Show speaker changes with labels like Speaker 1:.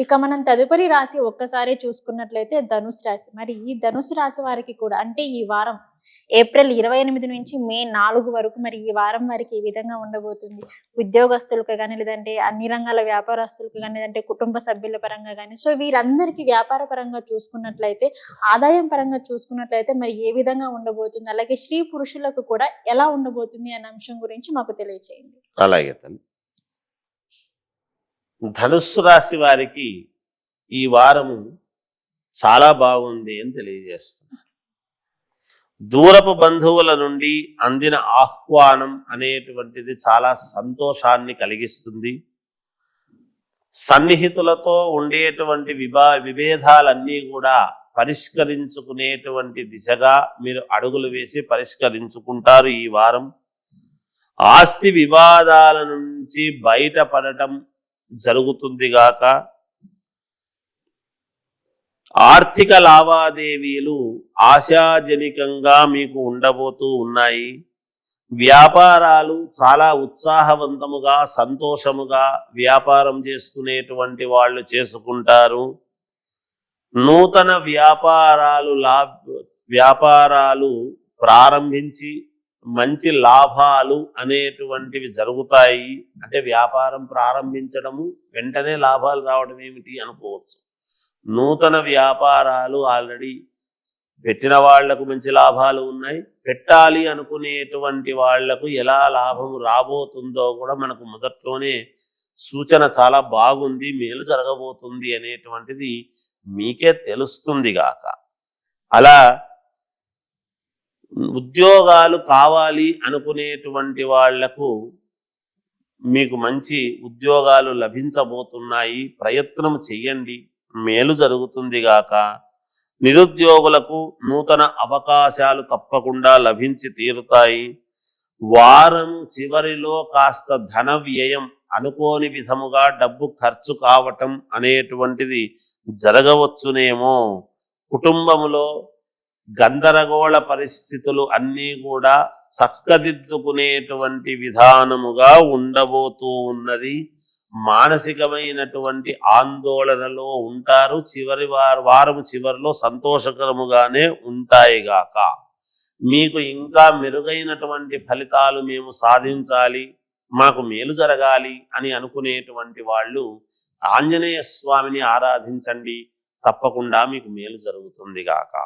Speaker 1: ఇక మనం తదుపరి రాశి ఒక్కసారి చూసుకున్నట్లయితే ధనుసు రాశి. మరి ఈ ధనుసు రాశి వారికి కూడా అంటే ఈ వారం ఏప్రిల్ 28 నుంచి మే 4 వరకు మరి ఈ వారం వారికి ఏ విధంగా ఉండబోతుంది? ఉద్యోగస్తులకు కానీ, లేదంటే అన్ని రంగాల వ్యాపారస్తులకు కానీ, లేదంటే కుటుంబ సభ్యుల పరంగా కానీ, సో వీరందరికీ వ్యాపార పరంగా చూసుకున్నట్లయితే, ఆదాయం పరంగా చూసుకున్నట్లయితే మరి ఏ విధంగా ఉండబోతుంది? అలాగే స్త్రీ పురుషులకు కూడా ఎలా ఉండబోతుంది అనే అంశం గురించి మాకు తెలియచేయండి.
Speaker 2: అలాగే తల్లి. ధనుస్సు రాశి వారికి ఈ వారము చాలా బాగుంది అని తెలియజేస్తున్నారు. దూరపు బంధువుల నుండి అందిన ఆహ్వానం అనేటువంటిది చాలా సంతోషాన్ని కలిగిస్తుంది. సన్నిహితులతో ఉండేటువంటి విభేదాలన్నీ కూడా పరిష్కరించుకునేటువంటి దిశగా మీరు అడుగులు వేసి పరిష్కరించుకుంటారు ఈ వారం. ఆస్తి వివాదాల నుంచి బయటపడటం జరుగుతుంది గాక. ఆర్థిక లావాదేవీలు ఆశాజనకంగా మీకు ఉండబోతూ ఉన్నాయి. వ్యాపారాలు చాలా ఉత్సాహవంతముగా సంతోషముగా వ్యాపారం చేసుకునేటువంటి వాళ్ళు చేసుకుంటారు. నూతన వ్యాపారాలు ప్రారంభించి మంచి లాభాలు అనేటువంటివి జరుగుతాయి. అంటే వ్యాపారం ప్రారంభించడము వెంటనే లాభాలు రావడం ఏమిటి అనుకోవచ్చు. నూతన వ్యాపారాలు ఆల్రెడీ పెట్టిన వాళ్లకు మంచి లాభాలు ఉన్నాయి. పెట్టాలి అనుకునేటువంటి వాళ్లకు ఎలా లాభం రాబోతుందో కూడా మనకు మొదట్లోనే సూచన చాలా బాగుంది, మేలు జరగబోతుంది అనేటువంటిది మీకే తెలుస్తుంది గాక. అలా ఉద్యోగాలు కావాలి అనుకునేటువంటి వాళ్లకు మీకు మంచి ఉద్యోగాలు లభించబోతున్నాయి. ప్రయత్నం చెయ్యండి, మేలు జరుగుతుంది గాక. నిరుద్యోగులకు నూతన అవకాశాలు తప్పకుండా లభించి తీరుతాయి. వారం చివరిలో కాస్త ధన వ్యయం, అనుకోని విధముగా డబ్బు ఖర్చు కావటం అనేటువంటిది జరగవచ్చునేమో. కుటుంబములో గందరగోళ పరిస్థితులు అన్నీ కూడా చక్కదిద్దుకునేటువంటి విధానముగా ఉండబోతూ ఉన్నది. మానసికమైనటువంటి ఆందోళనలో ఉంటారు. వారం చివరిలో సంతోషకరముగానే ఉంటాయి గాక. మీకు ఇంకా మెరుగైనటువంటి ఫలితాలు మేము సాధించాలి, మాకు మేలు జరగాలి అని అనుకునేటువంటి వాళ్ళు ఆంజనేయ స్వామిని ఆరాధించండి, తప్పకుండా మీకు మేలు జరుగుతుంది గాక.